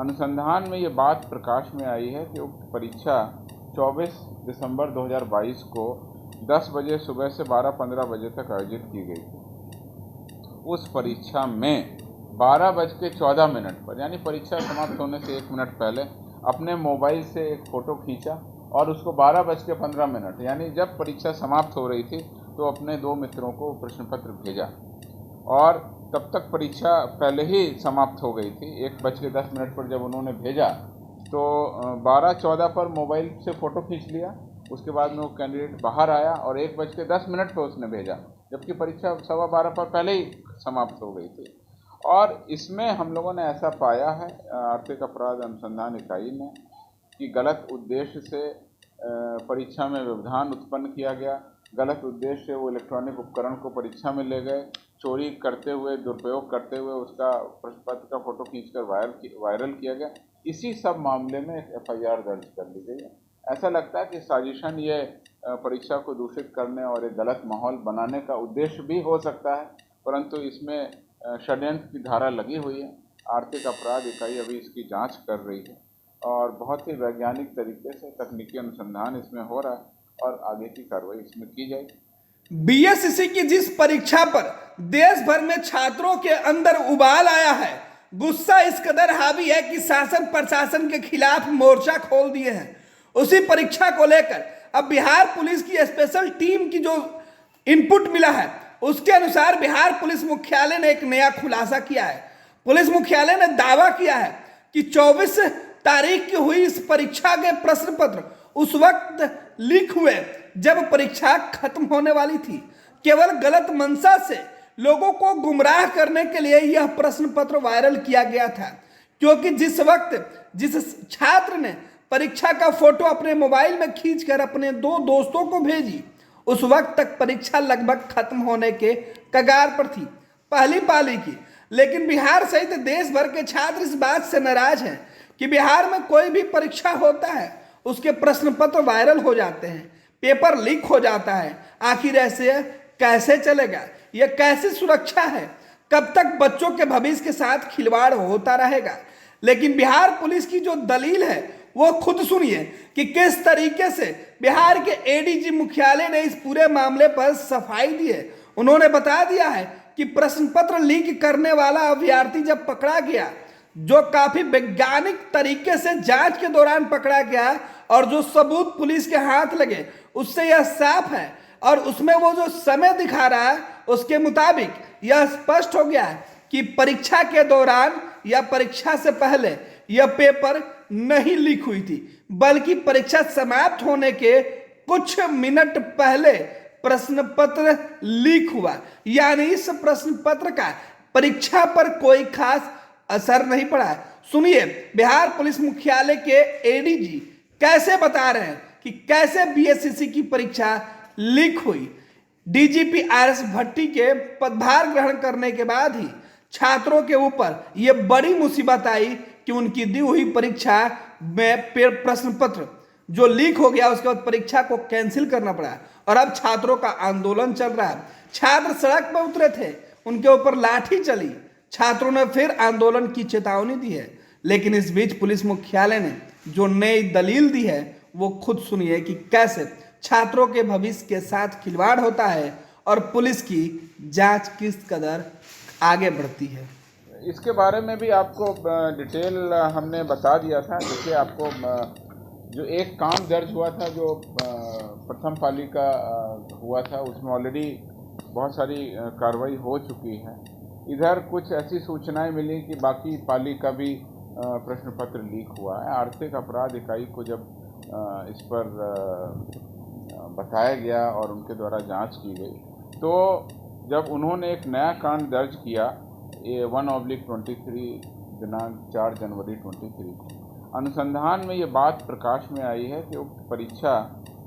अनुसंधान में ये बात प्रकाश में आई है कि उक्त परीक्षा 24 दिसंबर 2022 को 10 बजे सुबह से 12-15 बजे तक आयोजित की गई थी। उस परीक्षा में 12:14 पर यानी परीक्षा समाप्त होने से 1 मिनट पहले अपने मोबाइल से एक फ़ोटो खींचा और उसको 12:15 यानी जब परीक्षा समाप्त हो रही थी तो अपने 2 मित्रों को प्रश्न पत्र भेजा और तब तक परीक्षा पहले ही समाप्त हो गई थी। 1:10 पर जब उन्होंने भेजा तो 12:14 पर मोबाइल से फ़ोटो खींच लिया। उसके बाद में वो कैंडिडेट बाहर आया और 1:10 पर उसने भेजा, जबकि परीक्षा 12:15 पर पहले ही समाप्त हो गई थी। और इसमें हम लोगों ने ऐसा पाया है आर्थिक अपराध अनुसंधान इकाई ने कि गलत उद्देश्य से परीक्षा में व्यवधान उत्पन्न किया गया। गलत उद्देश्य से वो इलेक्ट्रॉनिक उपकरण को परीक्षा में ले गए, चोरी करते हुए, दुरुपयोग करते हुए उसका प्रश्न पत्र का फ़ोटो खींचकर वायरल किया गया। इसी सब मामले में एक FIR दर्ज कर ली गई है। ऐसा लगता है कि साजिशन ये परीक्षा को दूषित करने और एक गलत माहौल बनाने का उद्देश्य भी हो सकता है, परंतु इसमें षड्यंत्र की धारा लगी हुई है। आर्थिक अपराध इकाई अभी इसकी जांच कर रही है और बहुत ही वैज्ञानिक तरीके से तकनीकी अनुसंधान इसमें हो रहा है और आगे की कार्रवाई इसमें की जाएगी। BSc की जिस परीक्षा पर देश भर में छात्रों के अंदर उबाल आया है, गुस्सा इस कदर हावी है कि शासन प्रशासन के खिलाफ मोर्चा खोल दिए हैं। उसी परीक्षा को लेकर अब बिहार पुलिस की स्पेशल टीम की जो इनपुट मिला है उसके अनुसार बिहार पुलिस मुख्यालय ने एक नया खुलासा किया है। पुलिस मुख्यालय ने दावा किया है कि 24 तारीख की हुई इस परीक्षा के प्रश्न पत्र उस वक्त लीक हुए जब परीक्षा खत्म होने वाली थी। केवल गलत मंशा से लोगों को गुमराह करने के लिए यह प्रश्न पत्र वायरल किया गया था, क्योंकि जिस वक्त जिस छात्र ने परीक्षा का फोटो अपने मोबाइल में खींचकर अपने 2 दोस्तों को भेजी, उस वक्त तक परीक्षा लगभग खत्म होने के कगार पर थी, पहली पाली की। लेकिन बिहार सहित देश भर के छात्र इस बात से नाराज हैं कि बिहार में कोई भी परीक्षा होता है उसके प्रश्न पत्र वायरल हो जाते हैं, पेपर लीक हो जाता है। आखिर ऐसे कैसे चलेगा? यह कैसी सुरक्षा है? कब तक बच्चों के भविष्य के साथ खिलवाड़ होता रहेगा? लेकिन बिहार पुलिस की जो दलील है वो खुद सुनिए कि किस तरीके से बिहार के ADG मुख्यालय ने इस पूरे मामले पर सफाई दी है। उन्होंने बता दिया है कि प्रश्न पत्र लीक करने वाला अभ्यर्थी जब पकड़ा गया, जो काफी वैज्ञानिक तरीके से जांच के दौरान पकड़ा गया और जो सबूत पुलिस के हाथ लगे उससे यह साफ है और उसमें वो जो समय दिखा रहा है उसके मुताबिक यह स्पष्ट हो गया है कि परीक्षा के दौरान या परीक्षा से पहले यह पेपर नहीं लीक हुई थी, बल्कि परीक्षा समाप्त होने के कुछ मिनट पहले प्रश्न पत्र लीक हुआ। यानी इस प्रश्न पत्र का परीक्षा पर कोई खास असर नहीं पड़ा है। सुनिए बिहार पुलिस मुख्यालय के ADG कैसे बता रहे हैं कि कैसे BSc की परीक्षा लीक हुई। DGP RS भट्टी के पदभार ग्रहण करने के बाद ही छात्रों के ऊपर यह बड़ी मुसीबत आई कि उनकी दी हुई परीक्षा में प्रश्न पत्र जो लीक हो गया, उसके बाद परीक्षा को कैंसिल करना पड़ा और अब छात्रों का आंदोलन चल रहा है। छात्र सड़क पर उतरे थे, उनके ऊपर लाठी चली, छात्रों ने फिर आंदोलन की चेतावनी दी है। लेकिन इस बीच पुलिस मुख्यालय ने जो नई दलील दी है वो खुद सुनिए कि कैसे छात्रों के भविष्य के साथ खिलवाड़ होता है और पुलिस की जांच किस कदर आगे बढ़ती है। इसके बारे में भी आपको डिटेल हमने बता दिया था। देखिए, आपको जो एक काम दर्ज हुआ था जो प्रथम पाली का हुआ था, उसमें ऑलरेडी बहुत सारी कार्रवाई हो चुकी है। इधर कुछ ऐसी सूचनाएं मिली कि बाकी पाली का भी प्रश्न पत्र लीक हुआ है। आर्थिक अपराध इकाई को जब इस पर बताया गया और उनके द्वारा जांच की गई, तो जब उन्होंने एक नया कांड दर्ज किया 1/23 दिनांक 4 जनवरी 23 को, अनुसंधान में ये बात प्रकाश में आई है कि उक्त परीक्षा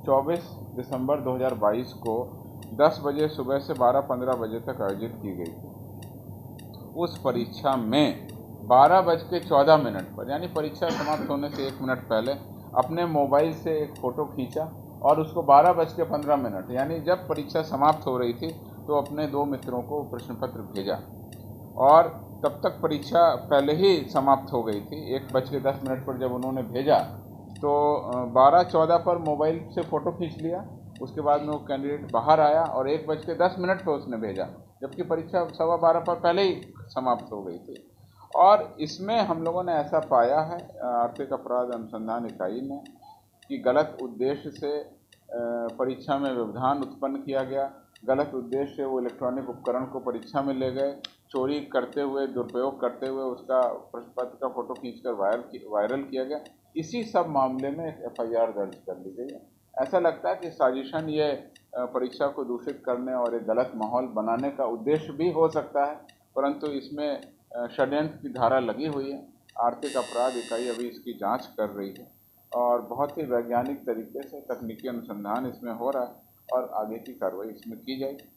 24 दिसंबर 2022 को 10 बजे सुबह से 12-15 बजे तक आयोजित की गई थी। उस परीक्षा में 12:14 पर यानी परीक्षा समाप्त होने से 1 मिनट पहले अपने मोबाइल से एक फ़ोटो खींचा और उसको 12:15 यानी जब परीक्षा समाप्त हो रही थी तो अपने 2 मित्रों को प्रश्न पत्र भेजा और तब तक परीक्षा पहले ही समाप्त हो गई थी। 1:10 पर जब उन्होंने भेजा तो 12:14 पर मोबाइल से फ़ोटो खींच लिया। उसके बाद में वो कैंडिडेट बाहर आया और 1:10 पर उसने भेजा, जबकि परीक्षा 12:15 पर पहले ही समाप्त हो गई थी। और इसमें हम लोगों ने ऐसा पाया है आर्थिक अपराध अनुसंधान इकाई ने कि गलत उद्देश्य से परीक्षा में व्यवधान उत्पन्न किया गया। गलत उद्देश्य से वो इलेक्ट्रॉनिक उपकरण को परीक्षा में ले गए, चोरी करते हुए, दुरुपयोग करते हुए उसका प्रश्न पत्र का फ़ोटो खींचकर वायरल किया गया। इसी सब मामले में एक FIR दर्ज कर ली गई है। ऐसा लगता है कि साजिशन ये परीक्षा को दूषित करने और एक गलत माहौल बनाने का उद्देश्य भी हो सकता है, परंतु इसमें षड्यंत्र की धारा लगी हुई है। आर्थिक अपराध इकाई अभी इसकी जांच कर रही है और बहुत ही वैज्ञानिक तरीके से तकनीकी अनुसंधान इसमें हो रहा है और आगे की कार्रवाई इसमें की जाएगी।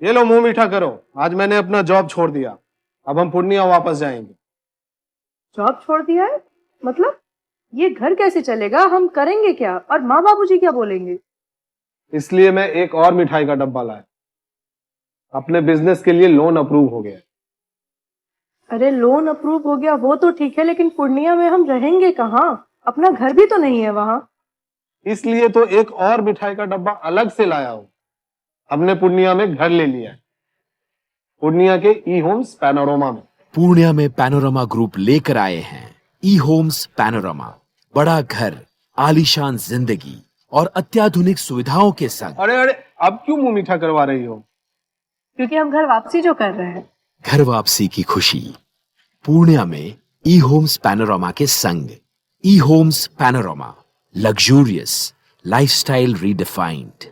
ये लो मुंह मीठा करो, आज मैंने अपना जॉब छोड़ दिया, अब हम पूर्णिया वापस जाएंगे। जॉब छोड़ दिया है? मतलब ये घर कैसे चलेगा? हम करेंगे क्या? और माँ बाबूजी क्या बोलेंगे? इसलिए मैं एक और मिठाई का डब्बा लाया। अपने बिजनेस के लिए लोन अप्रूव हो गया। अरे लोन अप्रूव हो गया वो तो ठीक है, लेकिन पूर्णिया में हम रहेंगे कहाँ? अपना घर भी तो नहीं है वहाँ। इसलिए तो एक और मिठाई का डब्बा अलग से लाया हूँ। हमने पूर्णिया में घर ले लिया है, पूर्णिया के ई-होम्स पैनोरमा में। पूर्णिया में पैनोरमा ग्रुप लेकर आए हैं ई-होम्स पैनोरमा। बड़ा घर, आलीशान जिंदगी और अत्याधुनिक सुविधाओं के संग। अरे अब क्यों मुंह मीठा करवा रही हो? क्योंकि हम घर वापसी जो कर रहे हैं। घर वापसी की खुशी पूर्णिया में ई-होम्स पैनोरमा के संग। ई-होम्स पैनोरमा, लग्जूरियस लाइफस्टाइल रीडिफाइंड।